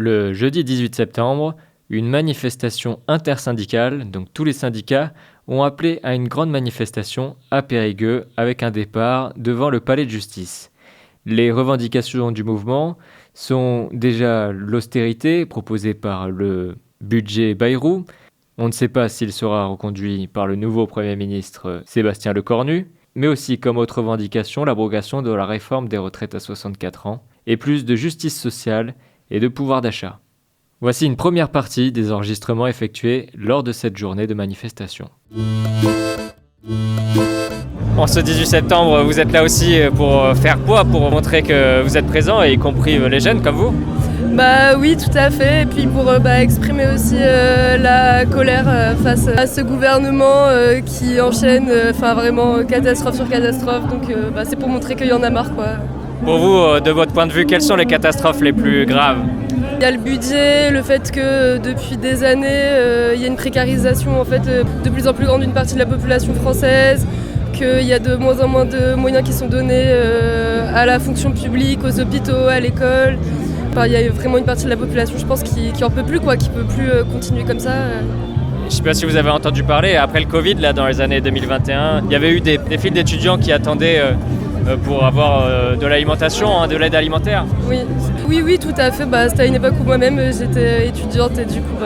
Le jeudi 18 septembre, une manifestation intersyndicale, donc tous les syndicats, ont appelé à une grande manifestation à Périgueux avec un départ devant le palais de justice. Les revendications du mouvement sont déjà l'austérité proposée par le budget Bayrou. On ne sait pas s'il sera reconduit par le nouveau Premier ministre Sébastien Lecornu, mais aussi comme autre revendication l'abrogation de la réforme des retraites à 64 ans et plus de justice sociale et de pouvoir d'achat. Voici une première partie des enregistrements effectués lors de cette journée de manifestation. En ce 18 septembre, vous êtes là aussi pour faire poids, pour montrer que vous êtes présents, y compris les jeunes comme vous ? Bah oui, tout à fait. Et puis pour exprimer aussi la colère face à ce gouvernement qui enchaîne vraiment catastrophe sur catastrophe. Donc c'est pour montrer qu'il y en a marre, quoi. Pour vous, de votre point de vue, quelles sont les catastrophes les plus graves ? Il y a le budget, le fait que depuis des années, il y a une précarisation de plus en plus grande d'une partie de la population française, qu'il y a de moins en moins de moyens qui sont donnés à la fonction publique, aux hôpitaux, à l'école. Il y a vraiment une partie de la population, je pense, qui en peut plus, qui peut plus continuer comme ça. Je ne sais pas si vous avez entendu parler, après le Covid, là, dans les années 2021, il y avait eu des files d'étudiants qui attendaient pour avoir de l'alimentation, de l'aide alimentaire. Oui, tout à fait. C'était à une époque où moi-même j'étais étudiante et du coup,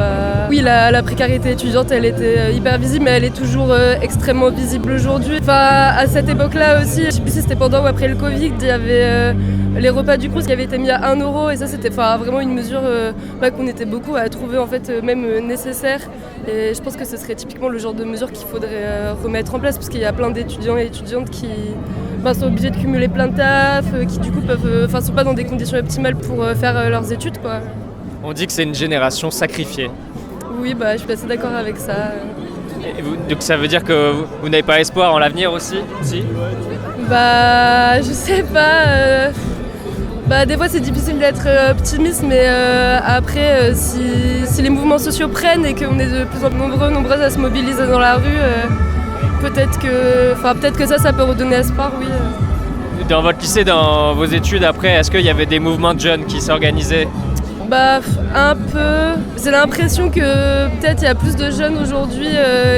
la précarité étudiante, elle était hyper visible, mais elle est toujours extrêmement visible aujourd'hui. À cette époque-là aussi, je sais plus si c'était pendant ou après le Covid, il y avait les repas du Crous qui avaient été mis à 1 € et ça c'était vraiment une mesure qu'on était beaucoup à trouver même nécessaire. Et je pense que ce serait typiquement le genre de mesure qu'il faudrait remettre en place parce qu'il y a plein d'étudiants et étudiantes qui sont obligés de cumuler plein de taf, qui du coup sont pas dans des conditions optimales pour faire leurs études, quoi. On dit que c'est une génération sacrifiée. Oui, je suis assez d'accord avec ça. Donc ça veut dire que vous n'avez pas espoir en l'avenir aussi, si ? Je sais pas. Des fois c'est difficile d'être optimiste, mais après si les mouvements sociaux prennent et qu'on est de plus en plus nombreuses à se mobiliser dans la rue, peut-être que ça peut redonner espoir, oui. Dans votre lycée, dans vos études après, est-ce qu'il y avait des mouvements de jeunes qui s'organisaient ? Un peu. J'ai l'impression que peut-être il y a plus de jeunes aujourd'hui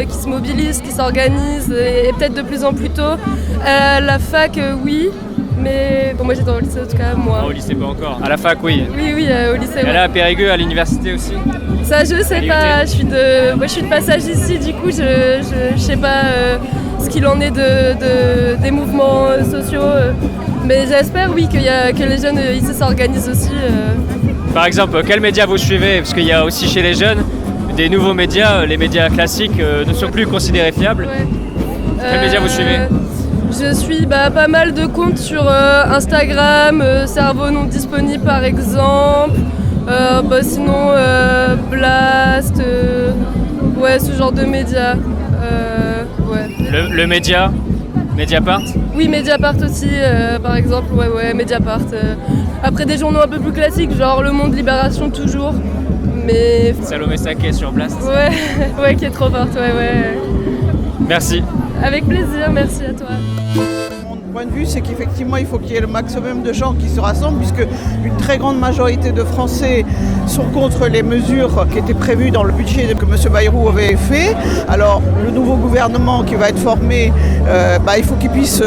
qui se mobilisent, qui s'organisent, et peut-être de plus en plus tôt. À la fac, oui. Mais moi j'étais au lycée en tout cas, moi. Au lycée pas encore. À la fac, oui. Oui, au lycée. Et là à Périgueux, à l'université aussi ? Ça je sais pas, je suis de passage ici, du coup je sais pas ce qu'il en est des mouvements sociaux. Mais j'espère oui que les jeunes ici s'organisent aussi. Par exemple, quels médias vous suivez ? Parce qu'il y a aussi chez les jeunes des nouveaux médias, les médias classiques ne sont plus considérés fiables. Ouais. Quels médias vous suivez ? Je suis pas mal de comptes sur Instagram, Cerveau non disponible par exemple, sinon Blast, ce genre de médias. Le média Mediapart ? Oui, Mediapart aussi, par exemple, Mediapart. Après des journaux un peu plus classiques, genre Le Monde, Libération toujours, mais... Salomé Saké sur Blast ? Ouais, qui est trop forte, ouais. Merci. Avec plaisir, merci à toi. Mon point de vue, c'est qu'effectivement, il faut qu'il y ait le maximum de gens qui se rassemblent, puisque une très grande majorité de Français sont contre les mesures qui étaient prévues dans le budget que M. Bayrou avait fait. Alors, le nouveau gouvernement qui va être formé, il faut qu'il puisse,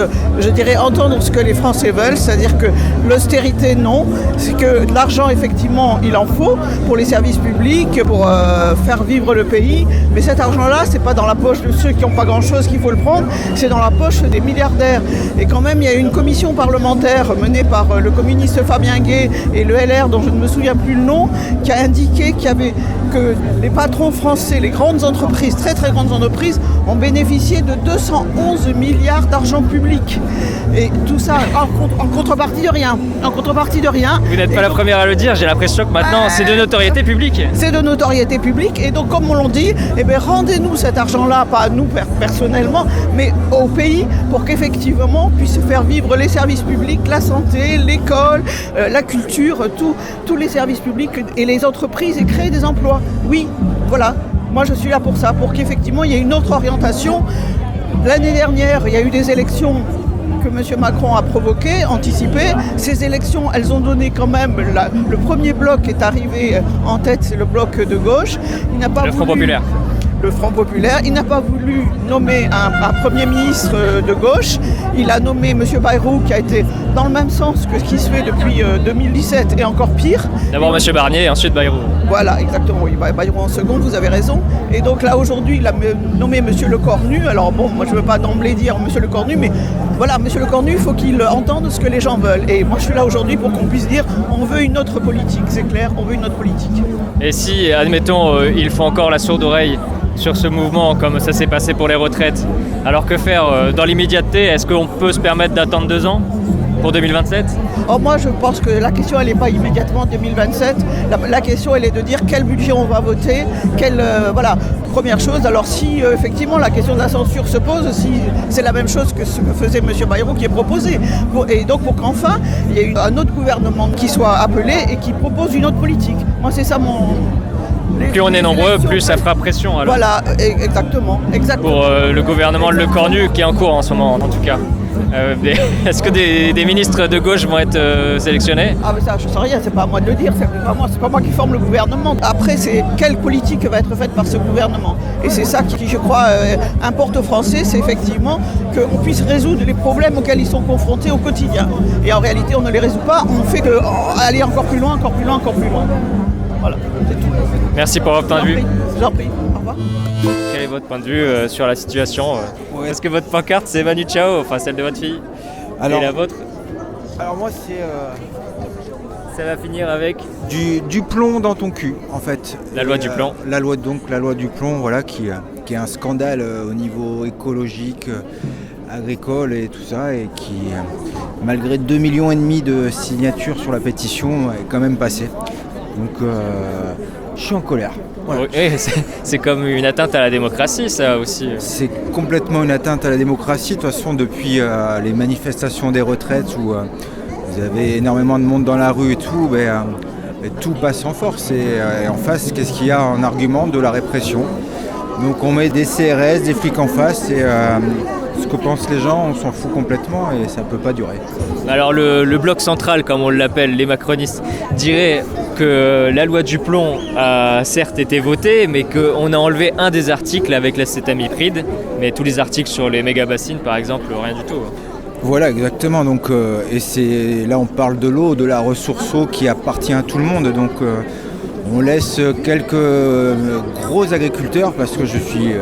entendre ce que les Français veulent, c'est-à-dire que l'austérité, non, c'est que de l'argent, effectivement, il en faut pour les services publics, pour faire vivre le pays, mais cet argent-là, c'est pas dans la poche de ceux qui n'ont pas grand-chose qu'il faut le prendre, c'est dans la poche des milliardaires. Et quand même, il y a une commission parlementaire menée par le communiste Fabien Gay et le LR, dont je ne me souviens plus le nom, qui a indiqué que les patrons français, les grandes entreprises, très très grandes entreprises, ont bénéficié de 211 milliards d'argent public. Et tout ça en contrepartie de rien. Vous n'êtes pas la première à le dire, j'ai l'impression que maintenant c'est de notoriété publique. C'est de notoriété publique et donc comme on l'a dit, rendez-nous cet argent-là, pas à nous personnellement, mais au pays pour qu'effectivement on puisse faire vivre les services publics, la santé, l'école, la culture, tous les services publics et les entreprises et créer des emplois. Oui, voilà, moi je suis là pour ça, pour qu'effectivement il y ait une autre orientation. L'année dernière, il y a eu des élections que M. Macron a provoquées, anticipées. Ces élections, elles ont donné quand même, le premier bloc est arrivé en tête, c'est le bloc de gauche. Il n'a pas Le Front populaire. Le Front populaire. Il n'a pas voulu nommer un Premier ministre de gauche. Il a nommé M. Bayrou, qui a été dans le même sens que ce qui se fait depuis 2017 et encore pire. D'abord M. Barnier et ensuite Bayrou. Voilà, exactement. Oui, Bayrou en seconde, vous avez raison. Et donc là, aujourd'hui, il a nommé M. Lecornu. Alors bon, moi je ne veux pas d'emblée dire M. Lecornu, mais voilà, M. Lecornu, il faut qu'il entende ce que les gens veulent. Et moi je suis là aujourd'hui pour qu'on puisse dire, on veut une autre politique, c'est clair, on veut une autre politique. Et si, admettons, ils font encore la sourde oreille sur ce mouvement, comme ça s'est passé pour les retraites, alors que faire dans l'immédiateté? Est-ce qu'on peut se permettre d'attendre 2 ans pour 2027? Moi je pense que la question elle n'est pas immédiatement 2027. La question elle est de dire quel budget on va voter, voilà, première chose. Alors si effectivement la question de la censure se pose, si c'est la même chose que ce que faisait M. Bayrou qui est proposé. Et donc pour qu'enfin il y ait un autre gouvernement qui soit appelé et qui propose une autre politique. Moi c'est ça mon... Plus on est nombreux, plus ça fera pression. Alors. Voilà, exactement. Pour le gouvernement de Lecornu qui est en cours en ce moment en tout cas. Est-ce que des ministres de gauche vont être sélectionnés? Ah mais ça je sais rien, c'est pas à moi de le dire, c'est pas moi qui forme le gouvernement. Après c'est quelle politique va être faite par ce gouvernement. Et c'est ça qui je crois importe aux Français, c'est effectivement qu'on puisse résoudre les problèmes auxquels ils sont confrontés au quotidien. Et en réalité on ne les résout pas, on fait aller encore plus loin, encore plus loin, encore plus loin. Voilà, c'est tout. Merci pour votre point de vue. Je vous en prie. Au revoir. Quel est votre point de vue sur la situation Ouais. Est-ce que votre pancarte c'est Manu Chao, enfin celle de votre fille? Alors, et la vôtre? alors moi c'est Ça va finir avec du plomb dans ton cul en fait. la loi du plomb. La loi du plomb, voilà, qui est un scandale au niveau écologique, agricole et tout ça, et qui malgré 2,5 millions de signatures sur la pétition est quand même passé. Donc je suis en colère. Voilà. Oui, c'est comme une atteinte à la démocratie, ça aussi. C'est complètement une atteinte à la démocratie. De toute façon, depuis les manifestations des retraites où vous avez énormément de monde dans la rue et tout, tout passe en force. Et en face, qu'est-ce qu'il y a en argument? De la répression. Donc on met des CRS, des flics en face et ce que pensent les gens, on s'en fout complètement et ça ne peut pas durer. Alors le bloc central, comme on l'appelle, les macronistes, dirait que la loi du plomb a certes été votée, mais qu'on a enlevé un des articles avec l'acétamipride, mais tous les articles sur les méga-bassines, par exemple, rien du tout. Voilà, exactement. Donc, et là, on parle de l'eau, de la ressource eau qui appartient à tout le monde. Donc, on laisse quelques gros agriculteurs, parce que je suis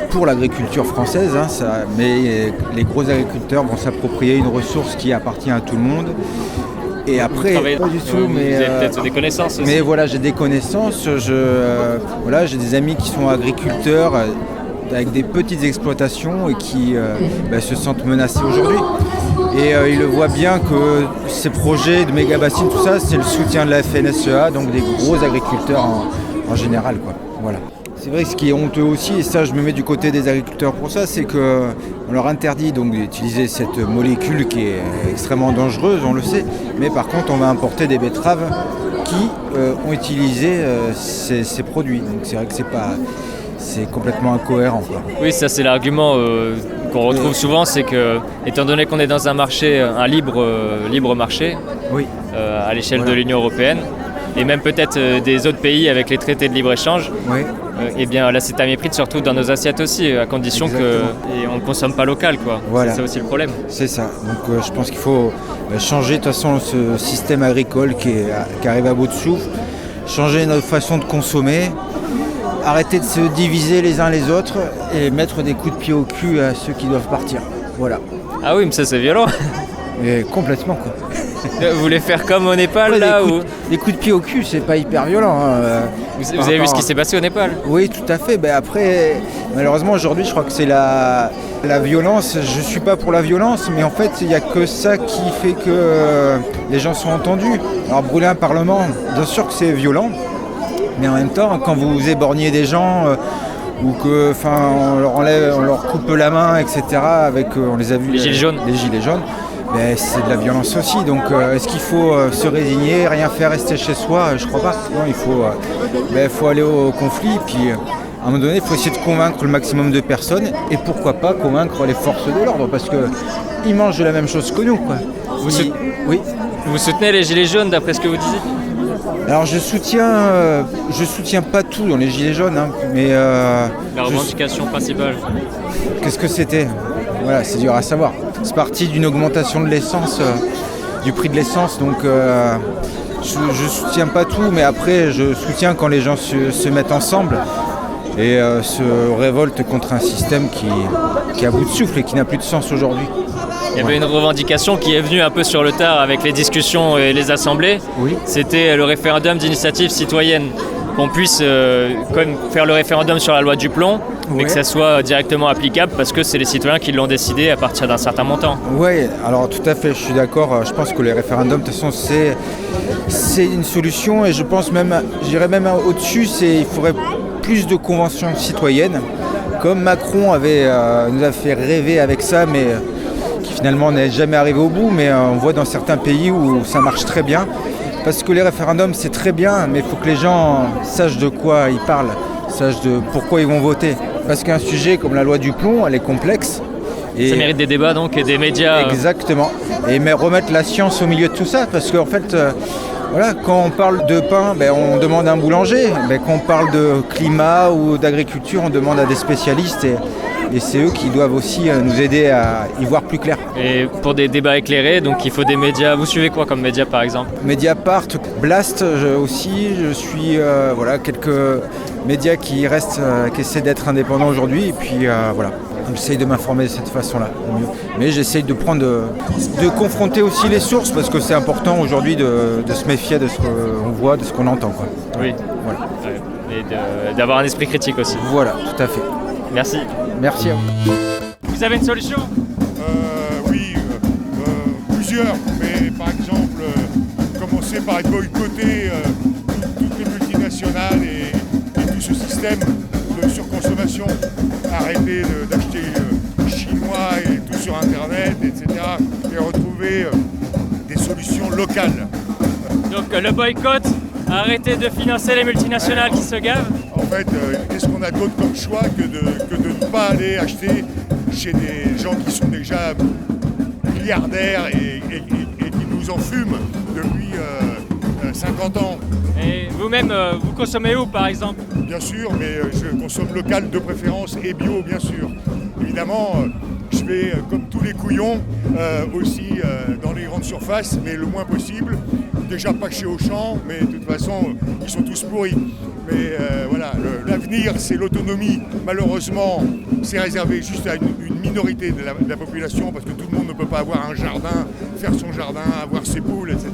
pour l'agriculture française, mais les gros agriculteurs vont s'approprier une ressource qui appartient à tout le monde. Et après, pas du tout, mais vous avez peut-être des connaissances aussi. Mais voilà, j'ai des connaissances. J'ai des amis qui sont agriculteurs avec des petites exploitations et qui se sentent menacés aujourd'hui. Et ils le voient bien que ces projets de méga-bassines, tout ça, c'est le soutien de la FNSEA, donc des gros agriculteurs en général, quoi. Voilà. C'est vrai que ce qui est honteux aussi, et ça je me mets du côté des agriculteurs pour ça, c'est qu'on leur interdit donc d'utiliser cette molécule qui est extrêmement dangereuse, on le sait, mais par contre on va importer des betteraves qui ont utilisé ces produits. Donc c'est vrai que c'est complètement incohérent, quoi. Oui, ça c'est l'argument qu'on retrouve souvent, c'est que, étant donné qu'on est dans un marché, un libre marché, oui. À l'échelle de l'Union européenne, et même peut-être des autres pays avec les traités de libre-échange, oui. Eh bien l'acétamipride se retrouve dans nos assiettes aussi, à condition qu'on ne consomme pas local, quoi. Voilà. C'est ça aussi le problème. C'est ça. Donc je pense qu'il faut changer de toute façon ce système agricole qui arrive à bout de souffle, changer notre façon de consommer, arrêter de se diviser les uns les autres et mettre des coups de pied au cul à ceux qui doivent partir. Voilà. Ah oui, mais ça c'est violent. Et complètement, quoi. Vous voulez faire comme au Népal, là ou... Les coups de pied au cul, c'est pas hyper violent. Vous avez vu ce qui s'est passé au Népal? Oui, tout à fait. Après, malheureusement, aujourd'hui, je crois que c'est la violence. Je suis pas pour la violence, mais en fait, il n'y a que ça qui fait que les gens sont entendus. Alors, brûler un parlement, bien sûr que c'est violent, mais en même temps, quand vous éborgnez des gens... ou que, on leur coupe la main, etc. On les a vus. Les gilets jaunes. Les gilets jaunes. Mais c'est de la violence aussi, donc est-ce qu'il faut se résigner, rien faire, rester chez soi? Je crois pas. Non, il faut aller au conflit, puis à un moment donné, il faut essayer de convaincre le maximum de personnes, et pourquoi pas convaincre les forces de l'ordre, parce que ils mangent de la même chose que nous, quoi. Oui. Vous soutenez les Gilets jaunes d'après ce que vous disiez? Alors je soutiens pas tout dans les Gilets jaunes, hein, mais La revendication principale. qu'est-ce que c'était? Voilà, c'est dur à savoir. C'est parti d'une augmentation de l'essence, du prix de l'essence, donc je soutiens pas tout, mais après je soutiens quand les gens se mettent ensemble et se révoltent contre un système qui est à bout de souffle et qui n'a plus de sens aujourd'hui. Il y avait une revendication qui est venue un peu sur le tard avec les discussions et les assemblées. Oui. C'était le référendum d'initiative citoyenne. Qu'on puisse quand même faire le référendum sur la loi du plomb, mais que ça soit directement applicable parce que c'est les citoyens qui l'ont décidé à partir d'un certain montant. Oui, alors tout à fait, je suis d'accord. Je pense que les référendums, de toute façon, c'est une solution et je pense même, j'irais même au-dessus, il faudrait plus de conventions citoyennes. Comme Macron nous a fait rêver avec ça, mais qui finalement n'est jamais arrivé au bout, mais on voit dans certains pays où ça marche très bien. Parce que les référendums, c'est très bien, mais il faut que les gens sachent de quoi ils parlent, sachent de pourquoi ils vont voter. Parce qu'un sujet comme la loi du plomb, elle est complexe. Et ça mérite des débats donc et des médias. Exactement. Mais remettre la science au milieu de tout ça, parce qu'en fait, voilà, quand on parle de pain, on demande à un boulanger. Quand on parle de climat ou d'agriculture, on demande à des spécialistes. Et c'est eux qui doivent aussi nous aider à y voir plus clair. Et pour des débats éclairés, donc il faut des médias. Vous suivez quoi comme médias par exemple? Mediapart, Blast aussi. Je suis quelques médias qui essaient d'être indépendants aujourd'hui. Et puis voilà, j'essaye de m'informer de cette façon-là. Mais j'essaye de confronter aussi les sources parce que c'est important aujourd'hui de se méfier de ce qu'on voit, de ce qu'on entend, quoi. Oui. Voilà. Et d'avoir un esprit critique aussi. Voilà, tout à fait. Merci. Merci à vous. Vous avez une solution? Oui, plusieurs, mais par exemple, commencer par boycotter toutes les multinationales et tout ce système de surconsommation, arrêter d'acheter chinois et tout sur Internet, etc. et retrouver des solutions locales. Donc le boycott, arrêter de financer les multinationales qui se gavent? En fait, qu'est-ce qu'on a d'autre comme choix que de ne pas aller acheter chez des gens qui sont déjà milliardaires et qui nous en fument depuis 50 ans. Et vous-même, vous consommez où par exemple? Bien sûr, mais je consomme local de préférence et bio, bien sûr. Évidemment, je vais, comme tous les couillons, aussi dans les grandes surfaces, mais le moins possible. Déjà pas chez Auchan, mais de toute façon, ils sont tous pourris. Mais voilà, l'avenir, c'est l'autonomie. Malheureusement, c'est réservé juste à une minorité de la population, parce que tout le monde ne peut pas avoir un jardin, faire son jardin, avoir ses poules, etc.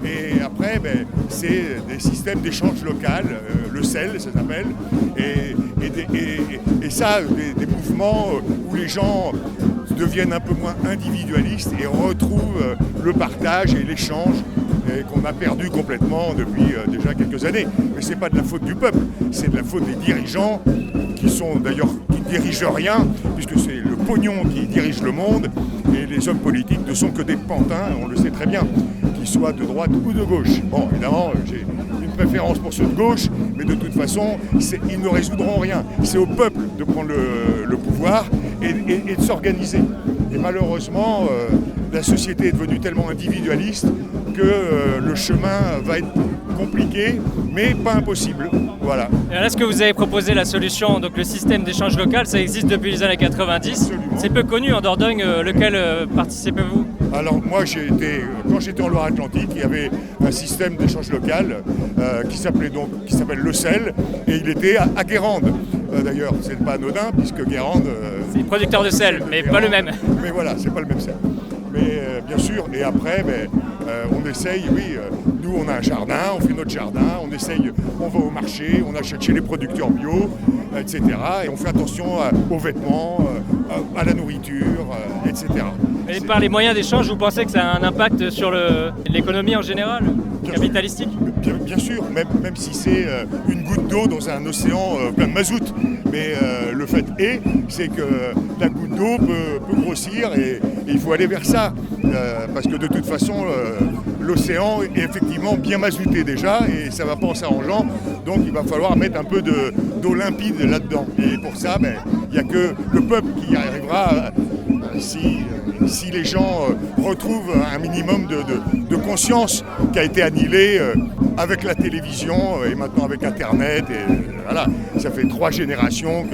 Et après, c'est des systèmes d'échange local, le sel, ça s'appelle, et ça, des mouvements où les gens deviennent un peu moins individualistes et retrouvent le partage et l'échange qu'on a perdu complètement depuis déjà quelques années. Mais ce n'est pas de la faute du peuple, c'est de la faute des dirigeants qui dirigent rien, puisque c'est le pognon qui dirige le monde, et les hommes politiques ne sont que des pantins, on le sait très bien, qu'ils soient de droite ou de gauche. Bon, évidemment, j'ai une préférence pour ceux de gauche, mais de toute façon, ils ne résoudront rien. C'est au peuple de prendre le pouvoir et de s'organiser. Et malheureusement, la société est devenue tellement individualiste que le chemin va être compliqué, mais pas impossible. Voilà. Et là, ce que vous avez proposé, la solution, donc le système d'échange local, ça existe depuis les années 90. Absolument. C'est peu connu en Dordogne, lequel participez-vous? Alors moi, quand j'étais en Loire-Atlantique, il y avait un système d'échange local qui s'appelle le sel, et il était à Guérande. D'ailleurs, c'est pas anodin, puisque Guérande... c'est producteur de sel, mais pas le même. Mais voilà, c'est pas le même sel. Mais bien sûr, et après, on essaye, oui, nous on a un jardin, on fait notre jardin, on va au marché, on achète chez les producteurs bio, etc. Et on fait attention aux vêtements, à la nourriture, etc. Et par les moyens d'échange, vous pensez que ça a un impact sur l'économie en général, capitalistique? Bien sûr, même si c'est une goutte d'eau dans un océan plein de mazout. Mais le fait c'est que la goutte d'eau peut grossir et il faut aller vers ça. Parce que de toute façon, l'océan est effectivement bien mazouté déjà et ça ne va pas en s'arrangeant. Donc il va falloir mettre un peu d'eau limpide là-dedans. Et pour ça, il n'y a que le peuple qui arrivera si les gens retrouvent un minimum de conscience qui a été annihilée avec la télévision et maintenant avec Internet. Et voilà, ça fait 3 générations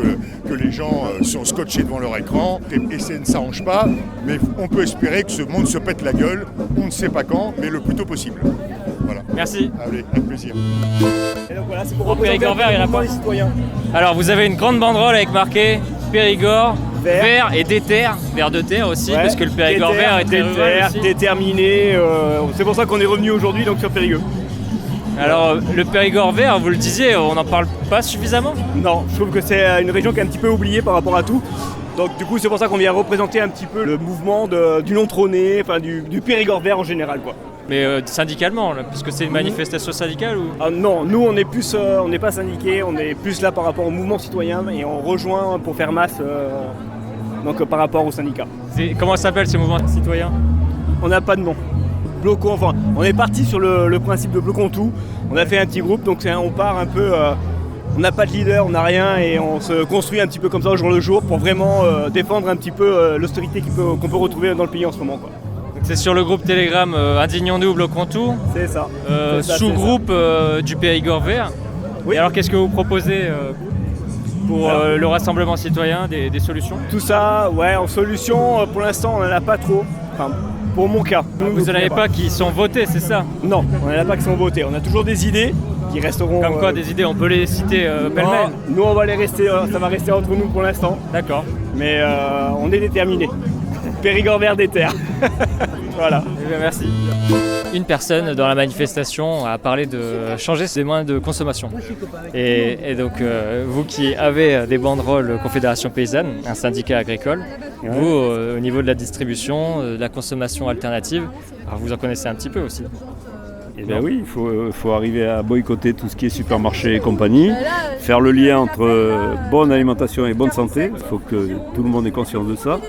que les gens sont scotchés devant leur écran et ça ne s'arrange pas. Mais on peut espérer que ce monde se pète la gueule. On ne sait pas quand, mais le plus tôt possible. Voilà. Merci. Allez, avec plaisir. Et donc voilà, c'est pour représenter le mouvement des citoyens. Alors vous avez une grande banderole avec marqué Périgord, vert et déter, vert de terre aussi, parce que le Périgord vert est très rural aussi. Déterminé, c'est pour ça qu'on est revenu aujourd'hui donc sur Périgueux. Alors le Périgord vert, vous le disiez, on n'en parle pas suffisamment? Non, je trouve que c'est une région qui est un petit peu oubliée par rapport à tout. Donc du coup c'est pour ça qu'on vient représenter un petit peu le mouvement du non trôné, enfin du Périgord vert en général quoi. Mais syndicalement, là, puisque c'est une manifestation syndicale ou... Ah non, nous on est plus, on n'est pas syndiqués, on est plus là par rapport au mouvement citoyen et on rejoint pour faire masse donc par rapport aux syndicats. Comment ça s'appelle ce mouvement citoyen? On n'a pas de nom. Bloquons, enfin, on est parti sur le principe de bloquons tout. On a fait un petit groupe, donc on part un peu. On n'a pas de leader, on n'a rien et on se construit un petit peu comme ça au jour le jour pour vraiment défendre un petit peu l'austérité qu'on peut retrouver dans le pays en ce moment, quoi. C'est sur le groupe Telegram Indignons-nous, bloquons tout. C'est ça. Sous-groupe du Périgord vert. Oui. Et alors qu'est-ce que vous proposez pour le rassemblement citoyen, des solutions? Tout ça, ouais, en solution, pour l'instant on n'en a pas trop. Enfin, pour mon cas. Vous n'en avez pas qui sont votés, c'est ça? Non, on n'en a pas qui sont votés. On a toujours des idées qui resteront... Comme quoi des idées? On peut les citer pêle-mêle? Nous on va les rester, ça va rester entre nous pour l'instant. D'accord. Mais on est déterminés. Périgord vert des terres. Voilà. Eh bien, merci. Une personne dans la manifestation a parlé de changer ses moyens de consommation. Et donc, vous qui avez des banderoles Confédération Paysanne, un syndicat agricole, vous, au niveau de la distribution, de la consommation alternative, alors vous en connaissez un petit peu aussi. Eh bien oui, il faut arriver à boycotter tout ce qui est supermarché et compagnie, faire le lien entre bonne alimentation et bonne santé. Il faut que tout le monde ait conscience de ça.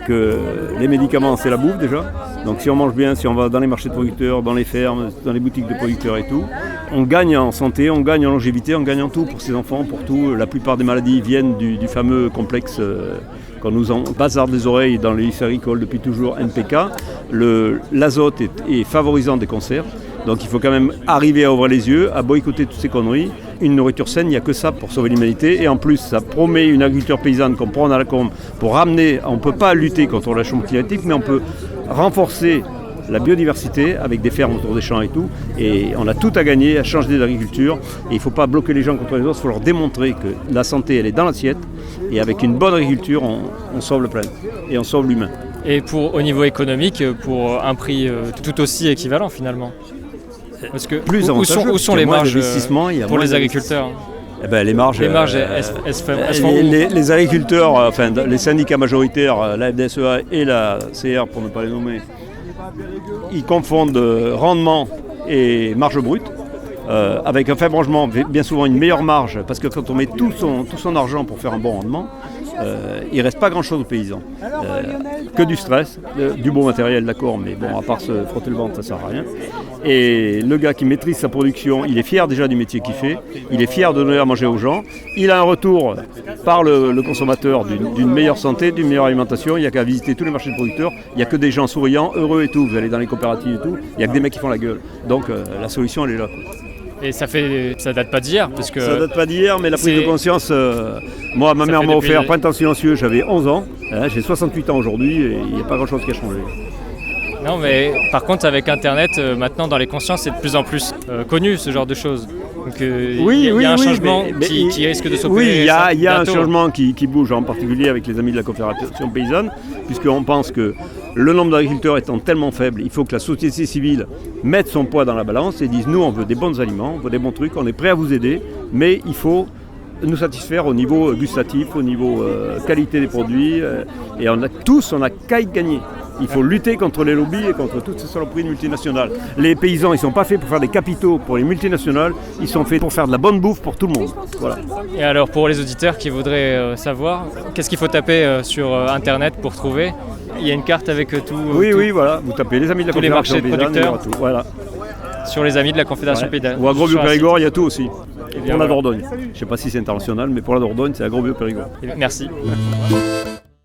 Que les médicaments c'est la bouffe déjà, donc si on mange bien, si on va dans les marchés de producteurs, dans les fermes, dans les boutiques de producteurs et tout, on gagne en santé, on gagne en longévité, on gagne en tout pour ses enfants, pour tout. La plupart des maladies viennent du fameux complexe qu'on nous en bazarde les oreilles dans les lycées agricoles depuis toujours, NPK. L'azote est favorisant des cancers, donc il faut quand même arriver à ouvrir les yeux, à boycotter toutes ces conneries. Une nourriture saine, il n'y a que ça pour sauver l'humanité. Et en plus, ça promet une agriculture paysanne qu'on prend à la com pour ramener. On ne peut pas lutter contre le changement climatique, mais on peut renforcer la biodiversité avec des fermes autour des champs et tout. Et on a tout à gagner à changer d'agriculture. Et il ne faut pas bloquer les gens contre les autres, il faut leur démontrer que la santé, elle est dans l'assiette. Et avec une bonne agriculture, on sauve le planète et on sauve l'humain. Et au niveau économique, pour un prix tout aussi équivalent finalement. Parce que où sont les marges pour les agriculteurs? Eh ben, les marges, elles se font où? Les agriculteurs, enfin les syndicats majoritaires, la FDSEA et la CR pour ne pas les nommer, ils confondent rendement et marge brute. Avec un faible rendement, bien souvent une meilleure marge, parce que quand on met tout son argent pour faire un bon rendement, il ne reste pas grand-chose aux paysans. Que du stress, du bon matériel, d'accord, mais bon, à part se frotter le ventre, ça ne sert à rien. Et le gars qui maîtrise sa production, il est fier déjà du métier qu'il fait, il est fier de donner à manger aux gens, il a un retour par le consommateur d'une meilleure santé, d'une meilleure alimentation. Il n'y a qu'à visiter tous les marchés de producteurs, il n'y a que des gens souriants, heureux et tout. Vous allez dans les coopératives et tout, il n'y a que des mecs qui font la gueule. Donc la solution, elle est là. Et ça date pas d'hier parce que... Ça date pas d'hier, mais la prise de conscience... moi, ma mère m'a offert Printemps silencieux, j'avais 11 ans. J'ai 68 ans aujourd'hui et il n'y a pas grand-chose qui a changé. Non, mais par contre, avec Internet, maintenant, dans les consciences, c'est de plus en plus connu, ce genre de choses. Donc, il y a un changement qui risque de s'opérer. Oui, il y a un changement qui bouge, en particulier avec les amis de la Confédération Paysanne, puisqu'on pense que le nombre d'agriculteurs étant tellement faible, il faut que la société civile mette son poids dans la balance et dise nous, on veut des bons aliments, on veut des bons trucs, on est prêt à vous aider, mais il faut nous satisfaire au niveau gustatif, au niveau qualité des produits, et on a qu'à y gagner. Il faut lutter contre les lobbies et contre toutes ces saloperies de multinationales. Les paysans, ils ne sont pas faits pour faire des capitaux pour les multinationales, ils sont faits pour faire de la bonne bouffe pour tout le monde. Voilà. Et alors pour les auditeurs qui voudraient savoir, qu'est-ce qu'il faut taper sur Internet pour trouver? Il y a une carte avec tout. Oui, voilà. Vous tapez les amis de la Confédération Paysanne, il y aura tout. Voilà. Sur les amis de la Confédération Paysanne. Ou Agrobio-Périgord, il y a tout aussi. Pour la Dordogne. Je ne sais pas si c'est international, mais pour la Dordogne, c'est Agrobio-Périgord. Merci.